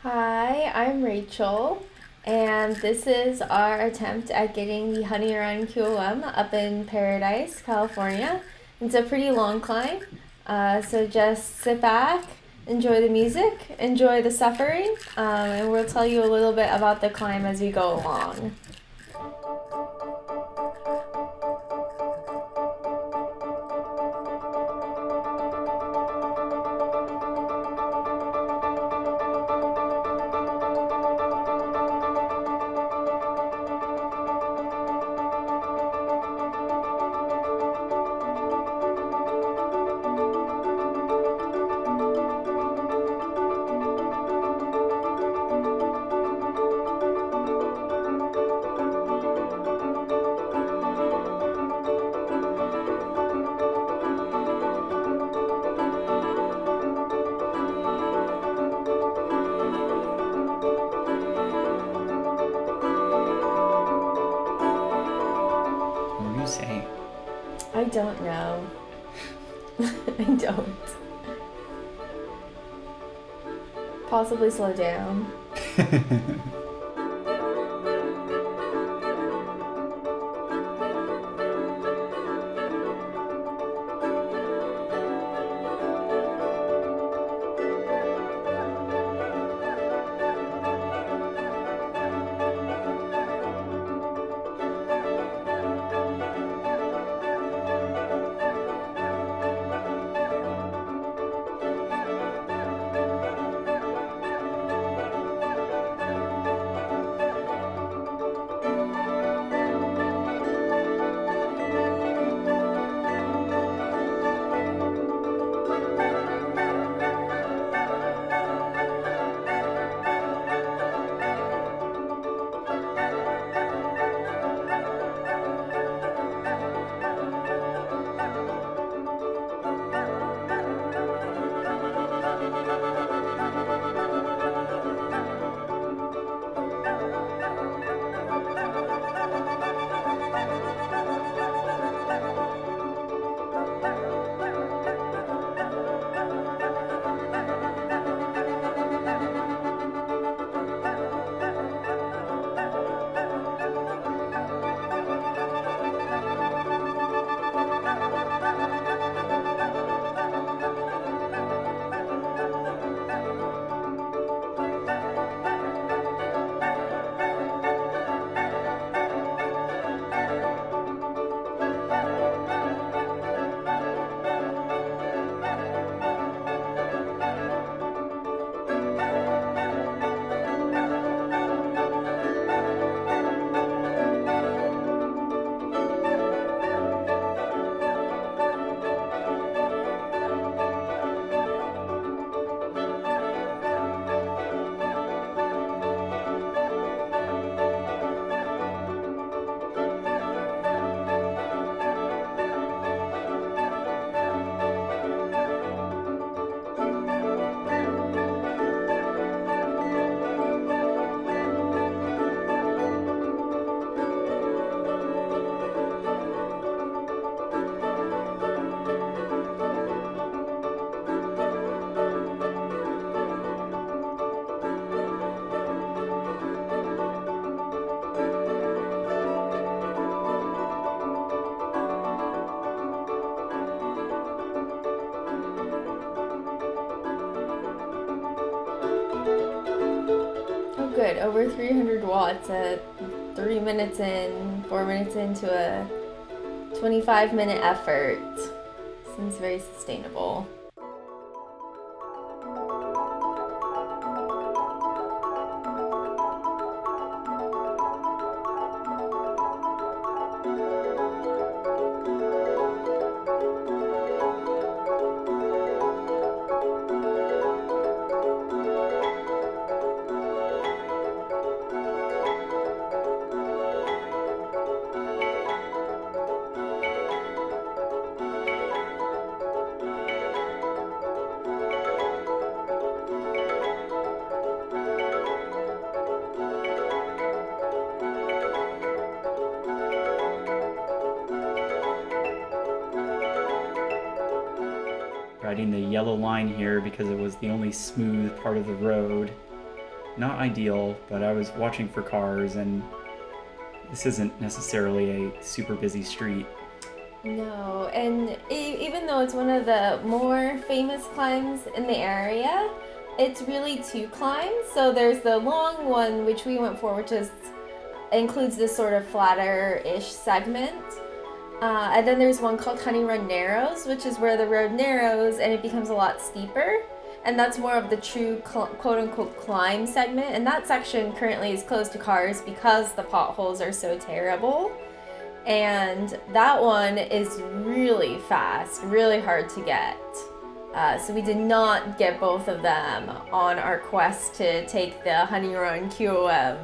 Hi, I'm Rachel, and this is our attempt at getting the Honey Run QOM up in Paradise, California. It's a pretty long climb, so just sit back, enjoy the music, enjoy the suffering, and we'll tell you a little bit about the climb as we go along. What do you say? I don't know. I don't. Possibly slow down. Oh, good. Over 300 watts at 3 minutes in, 4 minutes into a 25-minute effort. Seems very sustainable. Riding the yellow line here because it was the only smooth part of the road. not ideal, but I was watching for cars, and this isn't necessarily a super busy street. No, and even though it's one of the more famous climbs in the area, it's really two climbs. So there's the long one, which we went for, which includes this sort of flatter-ish segment. And then there's one called Honey Run Narrows, which is where the road narrows and it becomes a lot steeper. And that's more of the true quote-unquote climb segment. And that section currently is closed to cars because the potholes are so terrible. And that one is really fast, really hard to get. So we did not get both of them on our quest to take the Honey Run QOM.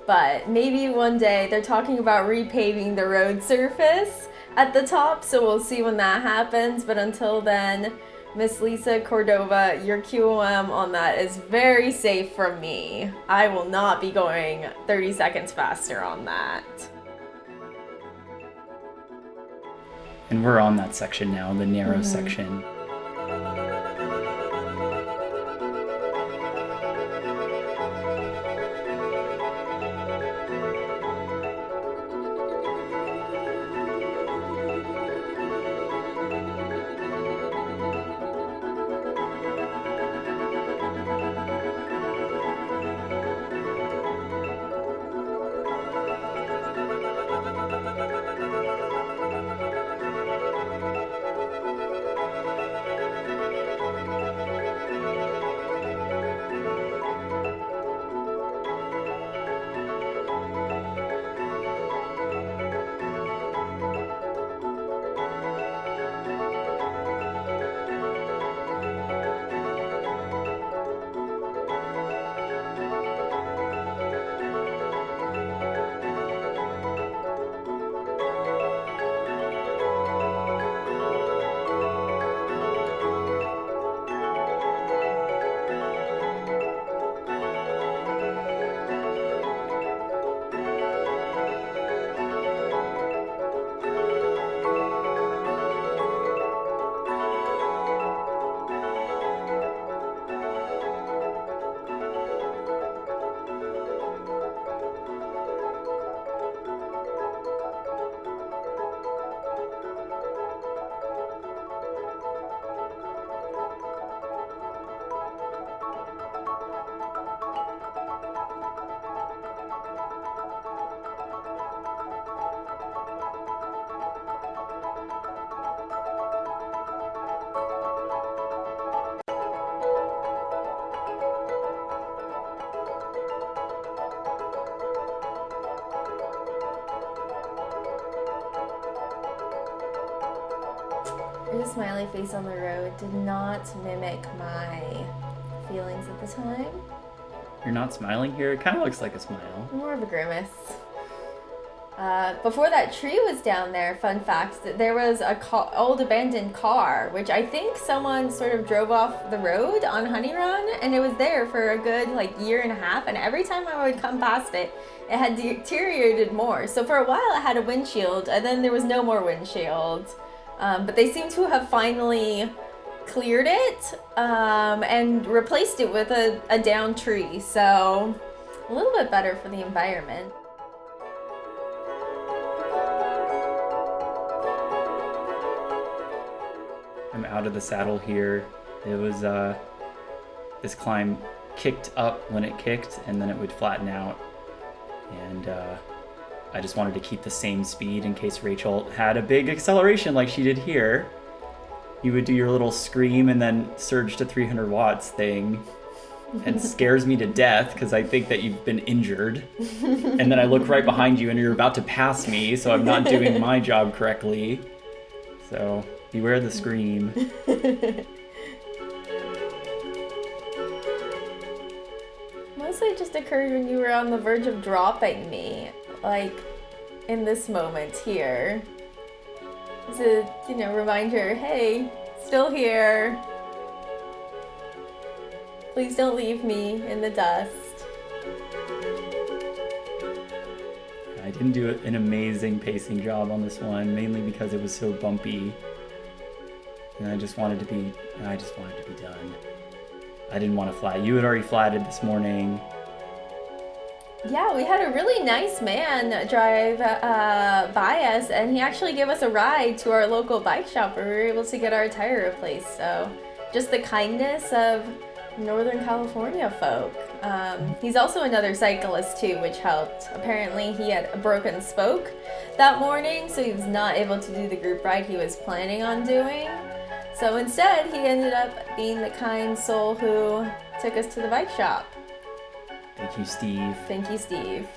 But maybe one day. They're talking about repaving the road surface at the top, so we'll see when that happens. But until then, Miss Lisa Cordova, your QOM on that is very safe from me. I will not be going 30 seconds faster on that. And we're on that section now, the narrow section. Your smiley face on the road did not mimic my feelings at the time. You're not smiling here? It kind of looks like a smile. More of a grimace. Before that tree was down there, fun fact, there was a old abandoned car, which I think someone sort of drove off the road on Honey Run, and it was there for a good year and a half, and every time I would come past it, it had deteriorated more. So for a while it had a windshield, and then there was no more windshield. But they seem to have finally cleared it and replaced it with a downed tree, so a little bit better for the environment. I'm out of the saddle here. It was this climb kicked up when it kicked, and then it would flatten out. And I just wanted to keep the same speed in case Rachel had a big acceleration like she did here. You would do your little scream and then surge to 300 watts thing. And scares me to death because I think that you've been injured. And then I look right behind you and you're about to pass me, so I'm not doing my job correctly. So beware the scream. Mostly it just occurred when you were on the verge of dropping me, like in this moment here. As a, reminder, hey, still here. Please don't leave me in the dust. I didn't do an amazing pacing job on this one, mainly because it was so bumpy. And I just wanted to be done. I didn't want to flat. You had already flatted this morning. Yeah, we had a really nice man drive by us, and he actually gave us a ride to our local bike shop where we were able to get our tire replaced. So, just the kindness of Northern California folk. He's also another cyclist too, which helped. Apparently, he had a broken spoke that morning, so he was not able to do the group ride he was planning on doing. So instead, he ended up being the kind soul who took us to the bike shop. Thank you, Steve. Thank you, Steve.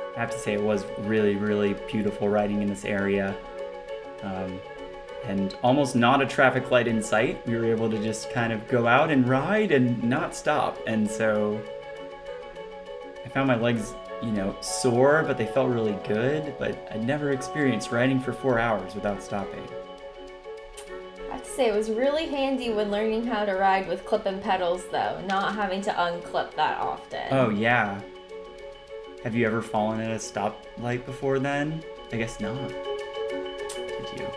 I have to say it was really, really beautiful riding in this area. And almost not a traffic light in sight. We were able to just kind of go out and ride and not stop. And so I found my legs, sore, but they felt really good. But I'd never experienced riding for 4 hours without stopping. I have to say, it was really handy when learning how to ride with clip-in pedals, though, not having to unclip that often. Oh, yeah. Have you ever fallen at a stoplight before then? I guess not. Did you?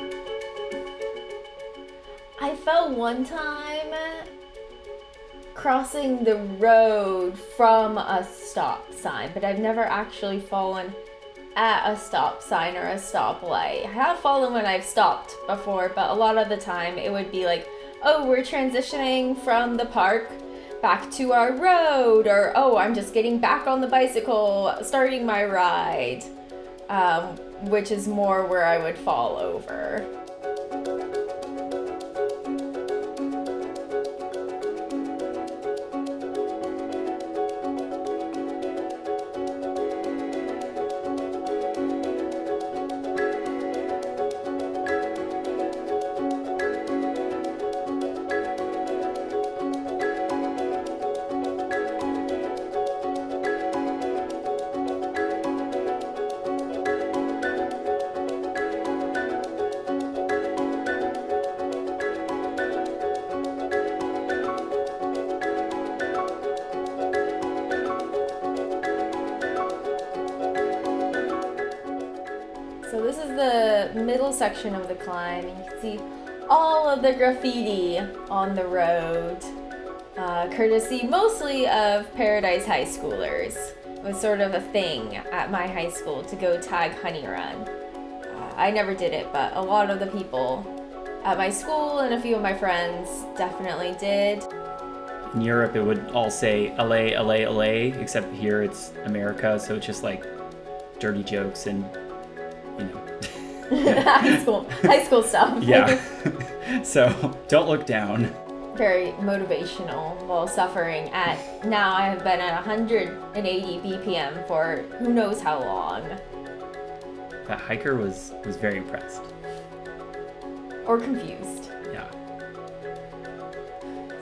I fell one time crossing the road from a stop sign, but I've never actually fallen at a stop sign or a stoplight. I have fallen when I've stopped before, but a lot of the time it would be like, oh, we're transitioning from the park back to our road, or oh, I'm just getting back on the bicycle, starting my ride, which is more where I would fall over. So this is the middle section of the climb, and you can see all of the graffiti on the road, courtesy mostly of Paradise High Schoolers. It was sort of a thing at my high school to go tag Honey Run. I never did it, but a lot of the people at my school and a few of my friends definitely did. In Europe, it would all say LA, LA, LA, except here it's America, so it's just like dirty jokes and high school stuff. Yeah. So don't look down. very motivational while suffering at, now I have been at 180 BPM for who knows how long. That hiker was very impressed. Or confused. Yeah.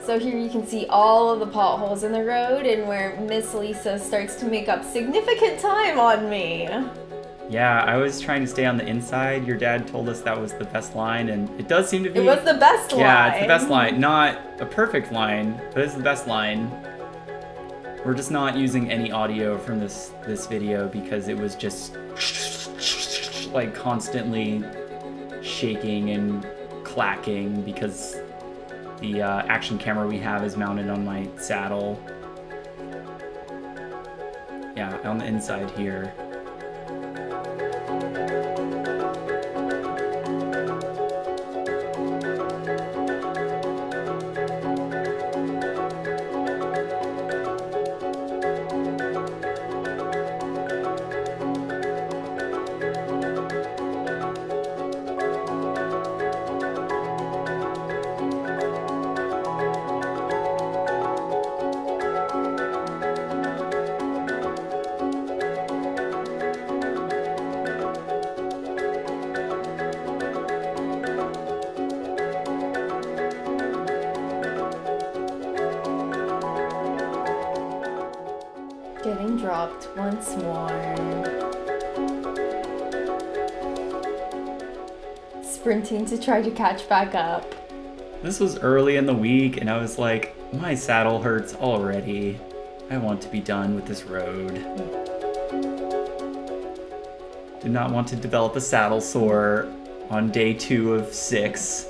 So here you can see all of the potholes in the road and where Miss Lisa starts to make up significant time on me. Yeah, I was trying to stay on the inside. Your dad told us that was the best line, and it does seem to be. It was the best line. Yeah, it's the best line. Not a perfect line, but it's the best line. We're just not using any audio from this video because it was just like constantly shaking and clacking because the action camera we have is mounted on my saddle. Yeah, on the inside here. Getting dropped once more. Sprinting to try to catch back up. This was early in the week, and I was like, my saddle hurts already. I want to be done with this road. Did not want to develop a saddle sore on day 2 of 6.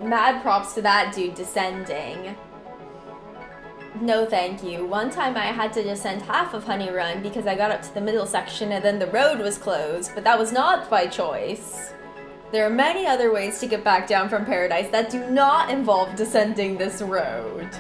Mad props to that dude descending. No thank you. One time I had to descend half of Honey Run because I got up to the middle section and then the road was closed, but that was not by choice. There are many other ways to get back down from Paradise that do not involve descending this road.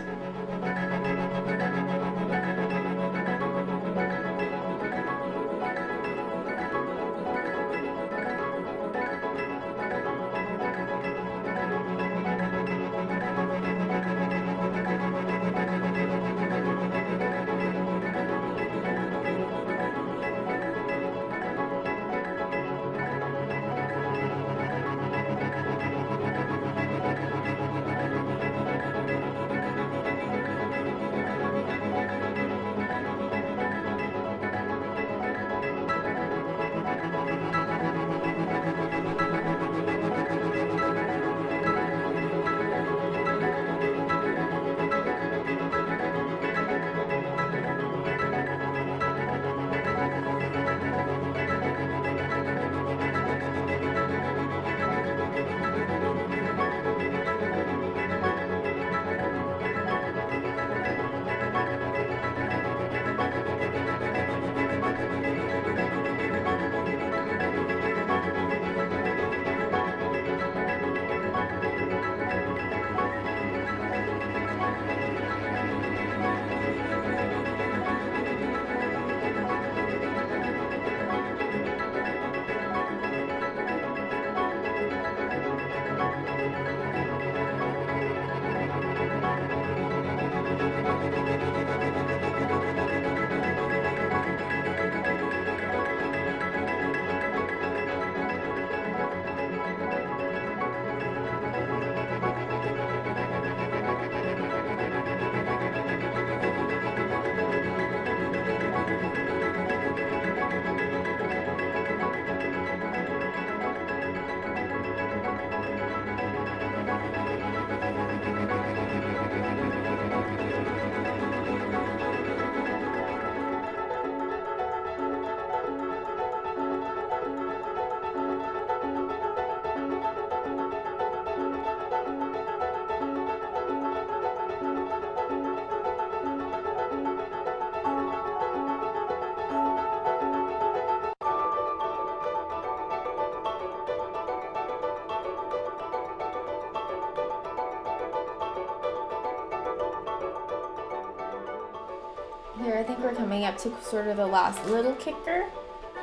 Here, I think we're coming up to sort of the last little kicker,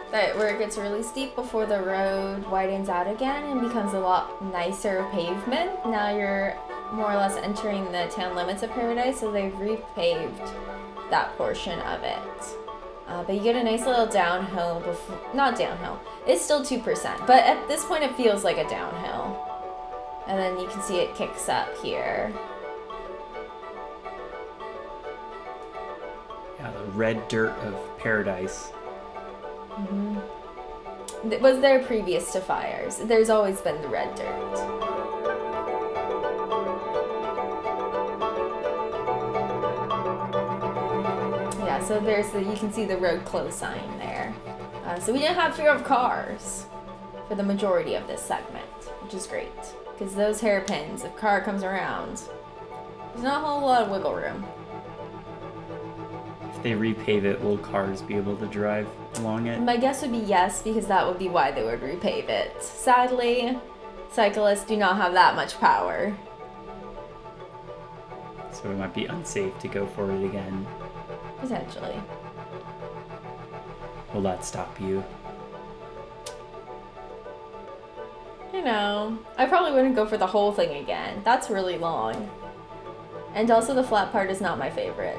where it gets really steep before the road widens out again and becomes a lot nicer pavement. Now you're more or less entering the town limits of Paradise, so they've repaved that portion of it. But you get a nice little downhill not downhill, it's still 2%, but at this point it feels like a downhill. And then you can see it kicks up here. Yeah, the red dirt of Paradise. It was there previous to fires. There's always been the red dirt. Yeah, so you can see the road closed sign there. So we didn't have fear of cars for the majority of this segment, which is great. Because those hairpins, if a car comes around, there's not a whole lot of wiggle room. If they repave it, will cars be able to drive along it? My guess would be yes, because that would be why they would repave it. Sadly, cyclists do not have that much power. So it might be unsafe to go for it again. Potentially. Will that stop you? You know, I probably wouldn't go for the whole thing again. That's really long. And also the flat part is not my favorite.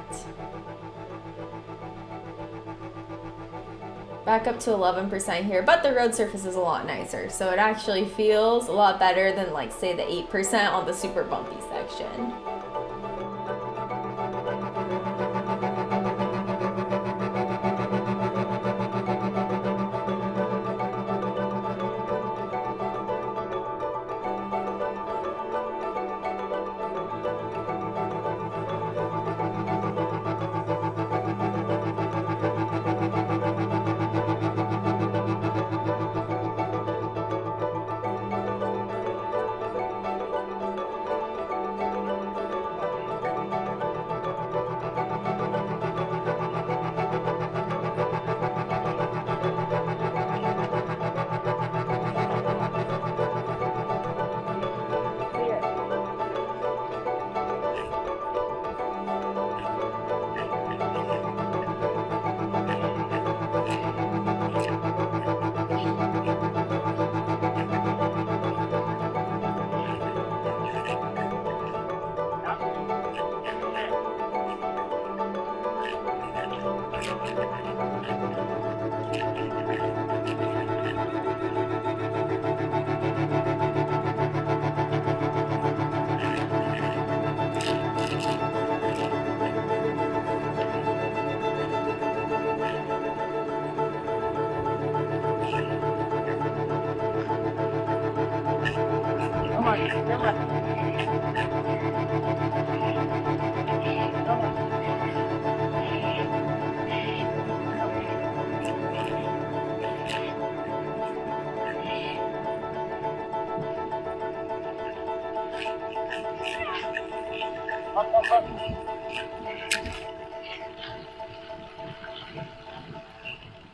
Back up to 11% here, but the road surface is a lot nicer, so it actually feels a lot better than, like, say, the 8% on the super bumpy section.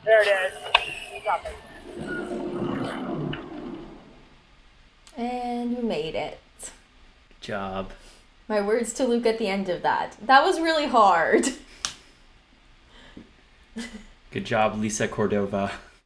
There it is. You got it. And we made it. Good job. My words to Luke at the end of that. That was really hard. Good job, Lisa Cordova.